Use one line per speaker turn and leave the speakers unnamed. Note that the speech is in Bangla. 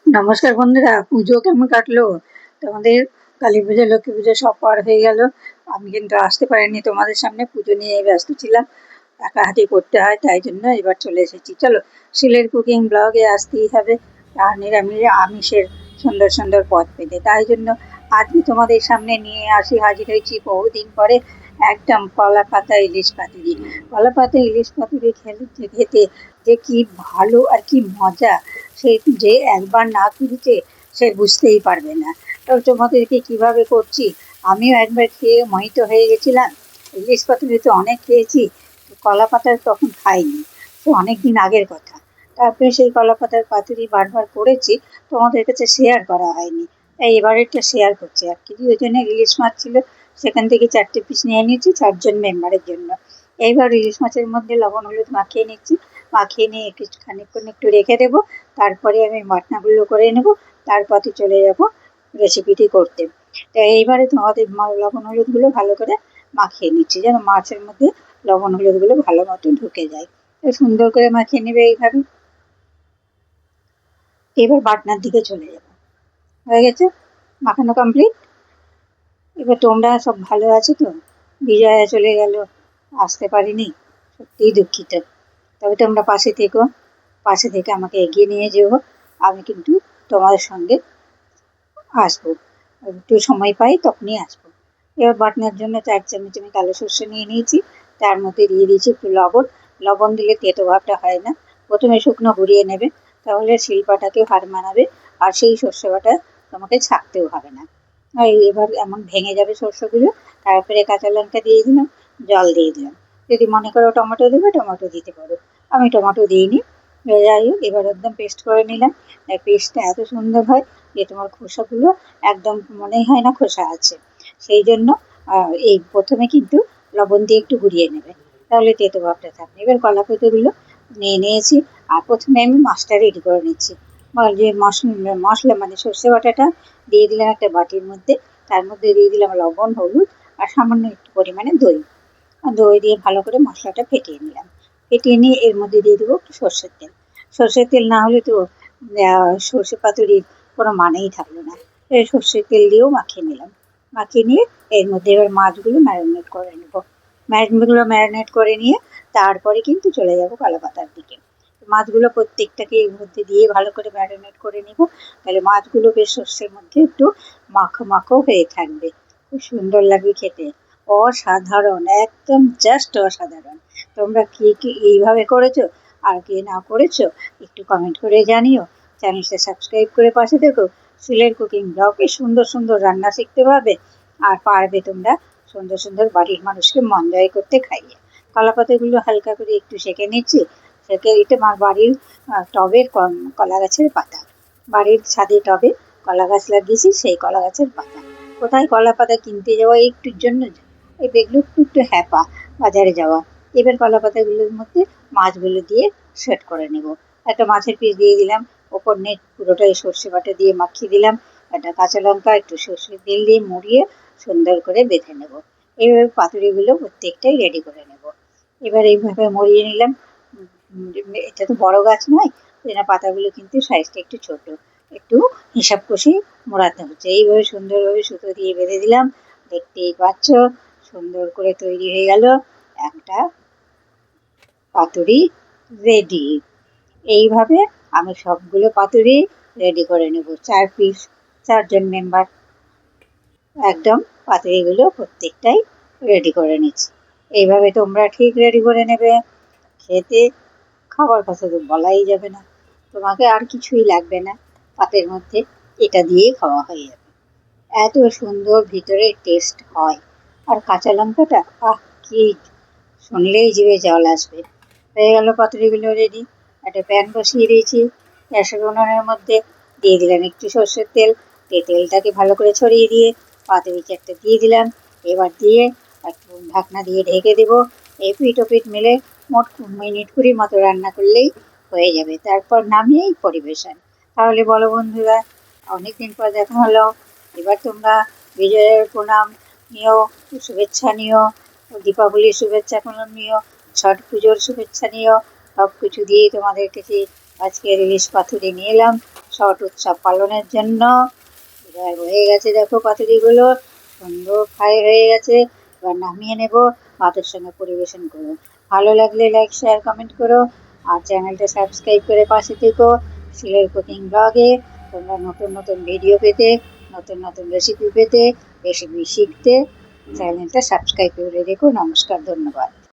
নমস্কার বন্ধুরা, পুজো কেমন কাটলো তোমাদের? কালী পুজো, লক্ষ্মী পুজো সব পার হয়ে গেল। আমি কিন্তু আসতে পারিনি তোমাদের সামনে, পুজো নিয়ে ব্যস্ত ছিলাম। একা হাতে করতে হয়, তাই জন্য এবার চলে এসেছি। চলো, শিলের কুকিং ব্লগে আসতেই হবে। আর আমিষের সুন্দর সুন্দর পদ পেতে, তাই জন্য আজকে তোমাদের সামনে নিয়ে আসি, হাজির হয়েছি বহুদিন পরে। একদম কলা পাতা ইলিশ পাতুরি। কলা পাতা ইলিশ পাতুরি খেতে যে কি ভালো আর কি মজা, সে যে একবার না খেয়েছে সে বুঝতেই পারবে না। তো তোমাদেরকে কিভাবে করছি, আমিও একবার খেয়ে মোহিত হয়ে গেছিলাম। ইলিশ পাতুরি তো অনেক খেয়েছি, কলা পাতার তখন খাইনি, তো অনেক দিন আগের কথা। তারপরে সেই কলা পাতার পাতুরি বারবার করেছি, তোমাদের কাছে শেয়ার করা হয়নি, তাই এবার একটা শেয়ার করছি। আর কি ওই জন্য ইলিশ মাছ ছিল, সেখান থেকে 4টে পিস নিয়ে নিয়েছি 4জন মেম্বারের জন্য। এইবার ইলিশ মাছের মধ্যে লবণ হলুদ মাখিয়ে নিচ্ছি। মাখিয়ে নিয়ে খানিকক্ষণ একটু রেখে দেবো। তারপরে আমি বাটনাগুলো করে নেব, তারপরে চলে যাব রেসিপিটি করতে। তো এইবারে তোমাদের লবণ হলুদগুলো ভালো করে মাখিয়ে নিচ্ছি, যেন মাছের মধ্যে লবণ হলুদগুলো ভালো মতো ঢুকে যায়। তো সুন্দর করে মাখিয়ে নেবে এইভাবে। এবার বাটনার দিকে চলে যাব। হয়ে গেছে মাখানো কমপ্লিট। এবার তোমরা সব ভালো আছো তো? বিজয়া চলে গেল, আসতে পারিনি, সত্যিই দুঃখিত। তবে তোমরা পাশে থেকো, পাশে থেকে আমাকে এগিয়ে নিয়ে যেও। আমি কিন্তু তোমাদের সঙ্গে আসবো, একটু সময় পাই তখনই আসবো। এবার বাটনার জন্য 4 চামচ আমি কালো সর্ষে নিয়ে নিয়েছি। তার মধ্যে দিয়ে দিয়েছি একটু লবণ। লবণ দিলে তেতো ভাবটা হয় না। প্রথমে শুকনো গুঁড়িয়ে নেবে, তাহলে শিলপাটাকেও হার মানাবে, আর সেই সর্ষে বাটা তোমাকে ছাঁকতেও হবে না। আর এবার এমন ভেঙে যাবে সর্ষেগুলো। তারপরে কাঁচা লঙ্কা দিয়ে দিলাম, জল দিয়ে দিলাম। যদি মনে করো টমেটো দেবে, টমেটো দিতে পারো, আমি টমেটো দিইনি। যাই হোক, এবার একদম পেস্ট করে নিলাম। পেস্টটা এত সুন্দর হয় যে তোমার খোসাগুলো একদম মনেই হয় না খোসা আছে। সেই জন্য এই প্রথমে কিন্তু লবণ দিয়ে একটু গুঁড়িয়ে নেবে, তাহলে তেতো ভাবটা থাকবে। এবার কলা পাতাগুলো নিয়ে নিয়েছি, আর প্রথমে আমি মাছটা রেডি করে নিচ্ছি। যে মশলা মানে সর্ষে বাটাটা দিয়ে দিলাম একটা বাটির মধ্যে। তার মধ্যে দিয়ে দিলাম লবণ হলুদ আর সামান্য একটু পরিমাণে দই। আর দই দিয়ে ভালো করে মশলাটা ফেটিয়ে নিলাম। ফেটিয়ে নিয়ে এর মধ্যে দিয়ে দেবো একটু সর্ষের তেল। সর্ষের তেল না হলে তো সর্ষে পাতুরির কোনো মানেই থাকলো না। এই সর্ষের তেল দিয়েও মাখিয়ে নিলাম। মাখিয়ে নিয়ে এর মধ্যে এবার মাছগুলো ম্যারিনেট করে নেবো। মাছগুলো ম্যারিনেট করে নিয়ে তারপরে কিন্তু চলে যাবো কলা পাতার দিকে। মাছগুলো প্রত্যেকটাকে এর মধ্যে দিয়ে ভালো করে ম্যারিনেট করে নিব, তাহলে মাছগুলো বেশ সর্ষের মধ্যে একটু মাখো মাখো হয়ে থাকবে, খুব সুন্দর লাগবে খেতে। অসাধারণ, একদম জাস্ট অসাধারণ। তোমরা কি কি এইভাবে করেছো? আর কে না করেছো একটু কমেন্ট করে জানিও। চ্যানেলটা সাবস্ক্রাইব করে পাশে থেকো। শিলের কুকিং ব্লগে সুন্দর সুন্দর রান্না শিখতে পারবে, আর পারবে তোমরা সুন্দর সুন্দর বাড়ির মানুষকে মন জয় করতে খাইয়ে। কলা পাতাগুলো হালকা করে একটু সেঁকে নিচ্ছি। সেঁকে এটা আমার বাড়ির টবের কলা গাছের পাতা। বাড়ির ছাদে টবে কলা গাছ লাগিয়েছি, সেই কলা গাছের পাতা। কোথায় কলা পাতা কিনতে যাওয়া একটুর জন্য, এই দেখলো একটু একটু হ্যাপা বাজারে যাওয়া। এবার কলা পাতাগুলোর মধ্যে মাছগুলো দিয়ে সেট করে নেব। একটা মাছের পিস দিয়ে দিলাম, ওপর নেট পুরোটাই সর্ষে বাটা দিয়ে মাখিয়ে দিলাম। একটা কাঁচা লঙ্কা একটু সর্ষের তেল দিয়ে মুড়িয়ে সুন্দর করে বেঁধে নেব। এইভাবে পাতুরিগুলো প্রত্যেকটাই রেডি করে নেব। এবার এইভাবে মুড়িয়ে নিলাম। এটা তো বড় গাছ নয়, এরা পাতাগুলো কিন্তু সাইজটা একটু ছোট, একটু হিসাব কষে মোড়াতে হচ্ছে। এইভাবে সুন্দরভাবে সুতো দিয়ে বেঁধে দিলাম। দেখতেই পাচ্ছ সুন্দর করে তৈরি হয়ে গেল একটা পাতুরি রেডি। এইভাবে আমি সবগুলো পাতুরি রেডি করে নেব। 4 পিস, 4জন মেম্বার, একদম পাতুরিগুলো প্রত্যেকটাই রেডি করে নিচ্ছি। এইভাবে তোমরা ঠিক রেডি করে নেবে। খেতে খাবার কথা তো বলাই যাবে না, তোমাকে আর কিছুই লাগবে না, পাতের মধ্যে এটা দিয়েই খাওয়া হয়ে যাবে। এত সুন্দর ভিতরে টেস্ট হয়। আর কাঁচা লঙ্কাটা কি, শুনলেই জিভে জল আসবে। হয়ে গেল পাতুরিগুলো রেডি। একটা প্যান বসিয়ে দিয়েছি, গ্যাসের উনুনের মধ্যে দিয়ে দিলাম একটু সর্ষের তেল। তেলটাকে ভালো করে ছড়িয়ে দিয়ে পাতুরি চারটে দিয়ে দিলাম। এবার দিয়ে একটু ঢাকনা দিয়ে ঢেকে দেবো। এপিঠ ওপিঠ মিলে মোট মিনিট 20 মতো রান্না করলেই হয়ে যাবে, তারপর নামিয়েই পরিবেশন। তাহলে বলো বন্ধুরা, অনেকদিন পর দেখা হলো। এবার তোমরা বিজয়ের প্রণাম নিও, শুভেচ্ছা নিও, দীপাবলির শুভেচ্ছা নিও, ছট পুজোর শুভেচ্ছা নিও। সব কিছু দিয়েই তোমাদের কাছে আজকে ইলিশ পাতুরি নিয়ে এলাম। ছট উৎসব পালনের জন্য। এবার হয়ে গেছে দেখো পাতুরিগুলো, সুন্দর ফ্রাই হয়ে গেছে। এবার নামিয়ে নেব, ভাতের সঙ্গে পরিবেশন করো। ভালো লাগলে লাইক শেয়ার কমেন্ট করো, আর চ্যানেলটা সাবস্ক্রাইব করে পাশে থেকো। শিলের কুকিং ব্লগে তোমরা নতুন নতুন ভিডিও পেতে, নতুন নতুন রেসিপি পেতে, রেসিপি শিখতে চ্যানেলটা সাবস্ক্রাইব করে রেখো। নমস্কার, ধন্যবাদ।